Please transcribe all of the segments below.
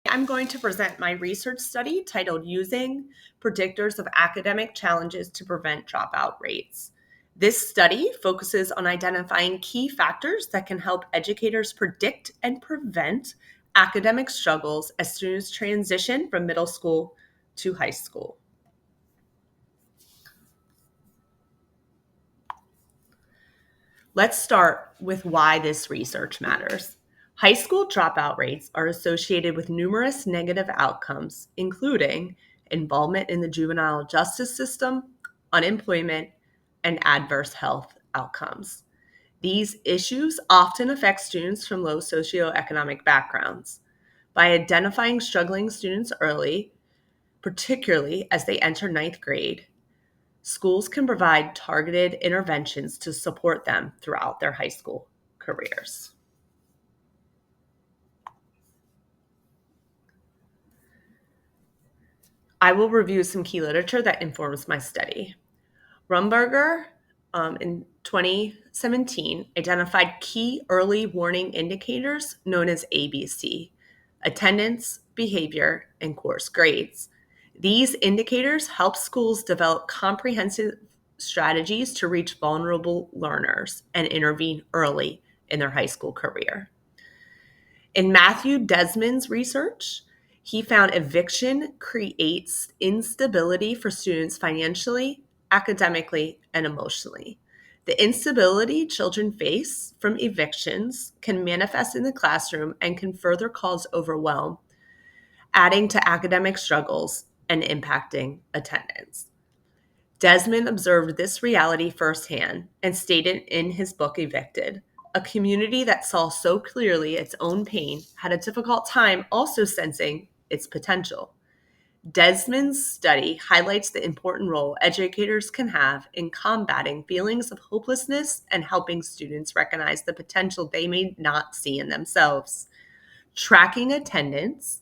I'm going to present my research study titled Using Predictors of Academic Challenges to Prevent Dropout Rates. This study focuses on identifying key factors that can help educators predict and prevent academic struggles as students transition from middle school to high school. Let's start with why this research matters. High school dropout rates are associated with numerous negative outcomes, including involvement in the juvenile justice system, unemployment, and adverse health outcomes. These issues often affect students from low socioeconomic backgrounds. By identifying struggling students early, particularly as they enter ninth grade, schools can provide targeted interventions to support them throughout their high school careers. I will review some key literature that informs my study. Rumberger in 2017 identified key early warning indicators known as ABC: attendance, behavior, and course grades. These indicators help schools develop comprehensive strategies to reach vulnerable learners and intervene early in their high school career. In Matthew Desmond's research, he found eviction creates instability for students financially, academically, and emotionally. The instability children face from evictions can manifest in the classroom and can further cause overwhelm, adding to academic struggles and impacting attendance. Desmond observed this reality firsthand and stated in his book Evicted, a community that saw so clearly its own pain had a difficult time also sensing its potential. Desmond's study highlights the important role educators can have in combating feelings of hopelessness and helping students recognize the potential they may not see in themselves. Tracking attendance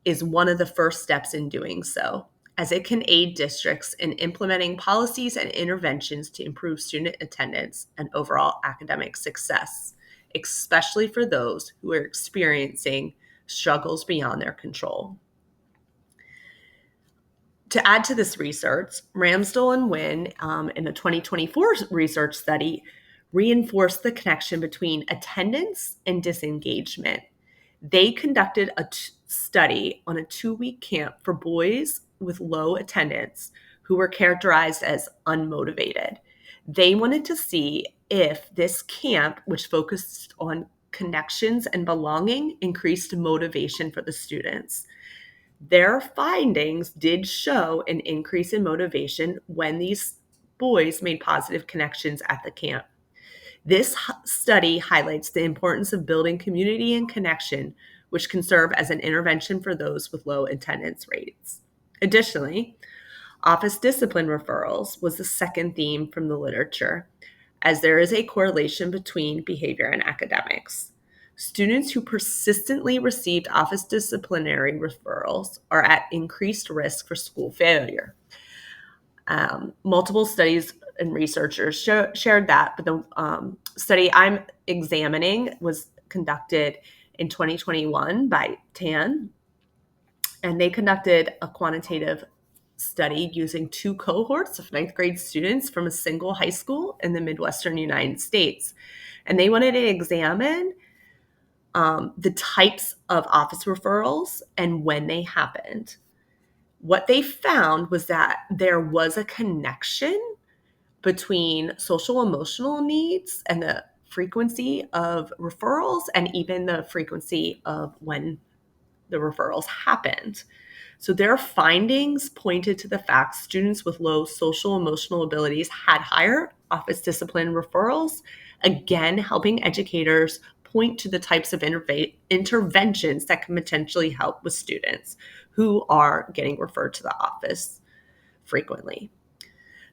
is one of the first steps in doing so, as it can aid districts in implementing policies and interventions to improve student attendance and overall academic success, especially for those who are experiencing struggles beyond their control. To add to this research, Ramsdell and Wynn, in a 2024 research study, reinforced the connection between attendance and disengagement. They conducted a study on a 2-week camp for boys with low attendance who were characterized as unmotivated. They wanted to see if this camp, which focused on connections and belonging, increased motivation for the students. Their findings did show an increase in motivation when these boys made positive connections at the camp. This study highlights the importance of building community and connection, which can serve as an intervention for those with low attendance rates. Additionally, office discipline referrals was the second theme from the literature, as there is a correlation between behavior and academics. Students who persistently received office disciplinary referrals are at increased risk for school failure. Multiple studies and researchers shared that, but the study I'm examining was conducted in 2021 by TAN, and they conducted a quantitative study using 2 cohorts of ninth grade students from a single high school in the Midwestern United States. And they wanted to examine the types of office referrals and when they happened. What they found was that there was a connection between social emotional needs and the frequency of referrals and even the frequency of when the referrals happened. So their findings pointed to the fact students with low social emotional abilities had higher office discipline referrals, again helping educators point to the types of interventions that can potentially help with students who are getting referred to the office frequently.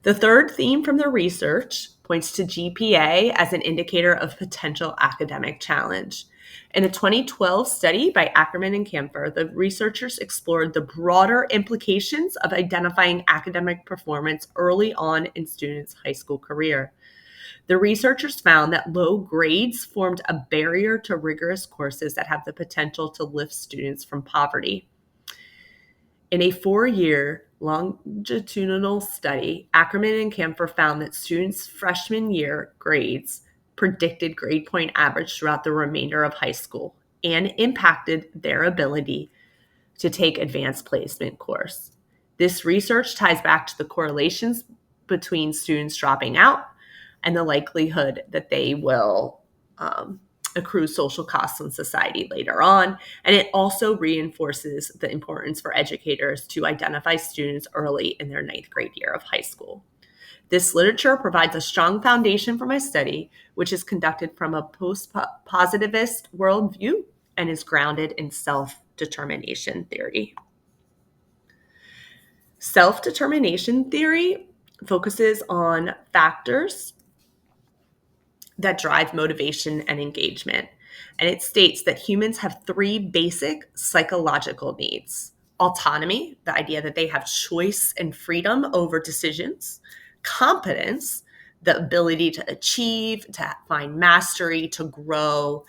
The third theme from the research points to GPA as an indicator of potential academic challenge. In a 2012 study by Ackerman and Camphor, the researchers explored the broader implications of identifying academic performance early on in students' high school career. The researchers found that low grades formed a barrier to rigorous courses that have the potential to lift students from poverty. In a 4-year longitudinal study, Ackerman and Camphor found that students' freshman year grades predicted grade point average throughout the remainder of high school and impacted their ability to take advanced placement course. This research ties back to the correlations between students dropping out and the likelihood that they will accrue social costs in society later on. And it also reinforces the importance for educators to identify students early in their 9th grade year of high school. This literature provides a strong foundation for my study, which is conducted from a post-positivist worldview and is grounded in self-determination theory. Self-determination theory focuses on factors that drive motivation and engagement. And it states that humans have 3 basic psychological needs: autonomy, the idea that they have choice and freedom over decisions; competence, the ability to achieve, to find mastery, to grow;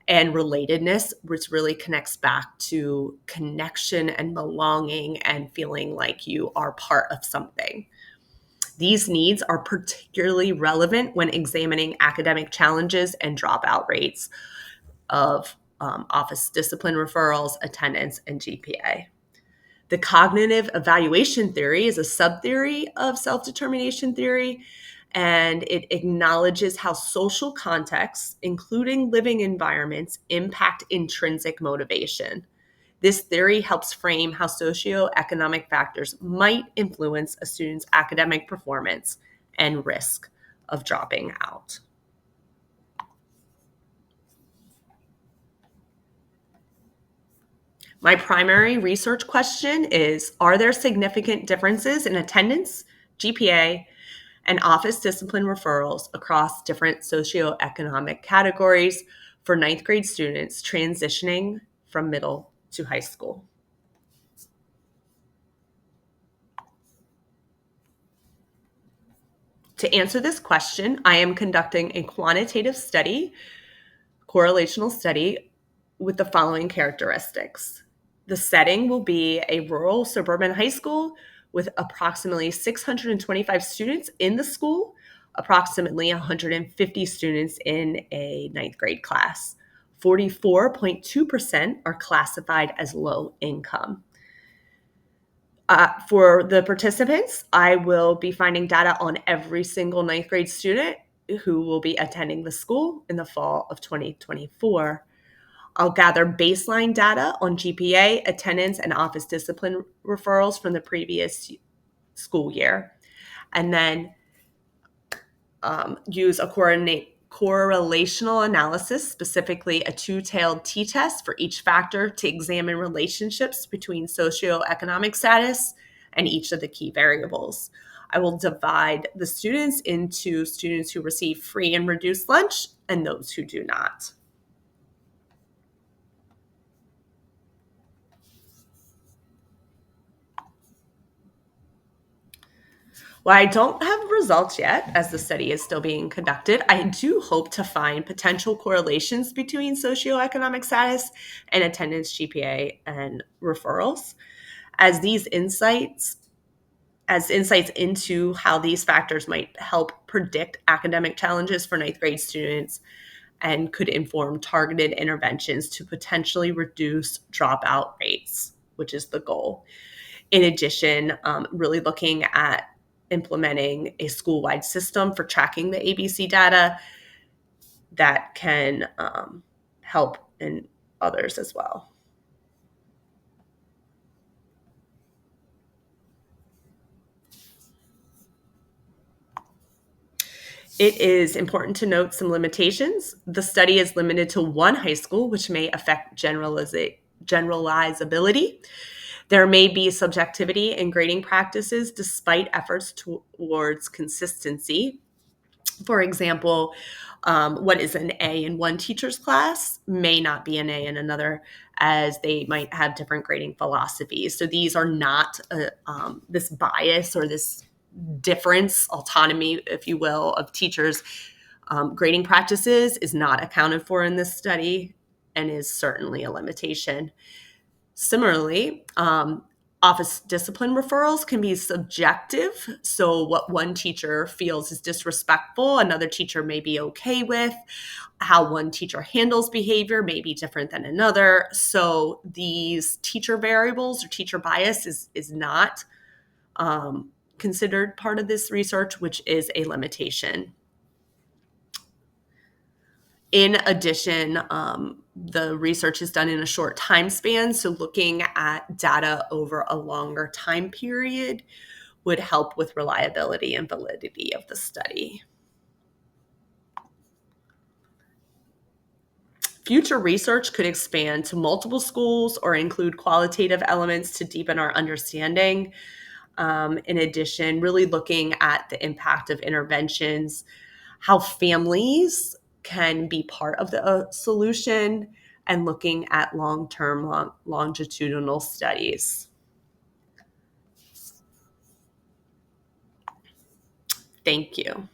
and relatedness, which really connects back to connection and belonging and feeling like you are part of something. These needs are particularly relevant when examining academic challenges and dropout rates of office discipline referrals, attendance, and GPA. The cognitive evaluation theory is a subtheory of self-determination theory, and it acknowledges how social contexts, including living environments, impact intrinsic motivation. This theory helps frame how socioeconomic factors might influence a student's academic performance and risk of dropping out. My primary research question is, are there significant differences in attendance, GPA, and office discipline referrals across different socioeconomic categories for 9th grade students transitioning from middle to high school? To answer this question, I am conducting a quantitative study, correlational study, with the following characteristics. The setting will be a rural suburban high school with approximately 625 students in the school, approximately 150 students in a 9th grade class. 44.2% are classified as low income. For the participants, I will be finding data on every single 9th grade student who will be attending the school in the fall of 2024. I'll gather baseline data on GPA, attendance, and office discipline referrals from the previous school year, and then use a correlational analysis, specifically a 2-tailed t-test for each factor to examine relationships between socioeconomic status and each of the key variables. I will divide the students into students who receive free and reduced lunch and those who do not. While I don't have results yet, as the study is still being conducted, I do hope to find potential correlations between socioeconomic status and attendance, GPA, and referrals. As insights into how these factors might help predict academic challenges for 9th grade students and could inform targeted interventions to potentially reduce dropout rates, which is the goal. In addition, really looking at implementing a school-wide system for tracking the ABC data that can help in others as well. It is important to note some limitations. The study is limited to one high school, which may affect generalizability. There may be subjectivity in grading practices despite efforts towards consistency. For example, what is an A in one teacher's class may not be an A in another, as they might have different grading philosophies. So these are not this bias or this difference, autonomy, if you will, of teachers Grading practices is not accounted for in this study and is certainly a limitation. Similarly, office discipline referrals can be subjective. So, what one teacher feels is disrespectful, another teacher may be okay with. How one teacher handles behavior may be different than another. So, these teacher variables or teacher bias is not considered part of this research, which is a limitation. In addition, the research is done in a short time span, so looking at data over a longer time period would help with reliability and validity of the study. Future research could expand to multiple schools or include qualitative elements to deepen our understanding. In addition, really looking at the impact of interventions, how families can be part of the solution, and looking at long-term, longitudinal studies. Thank you.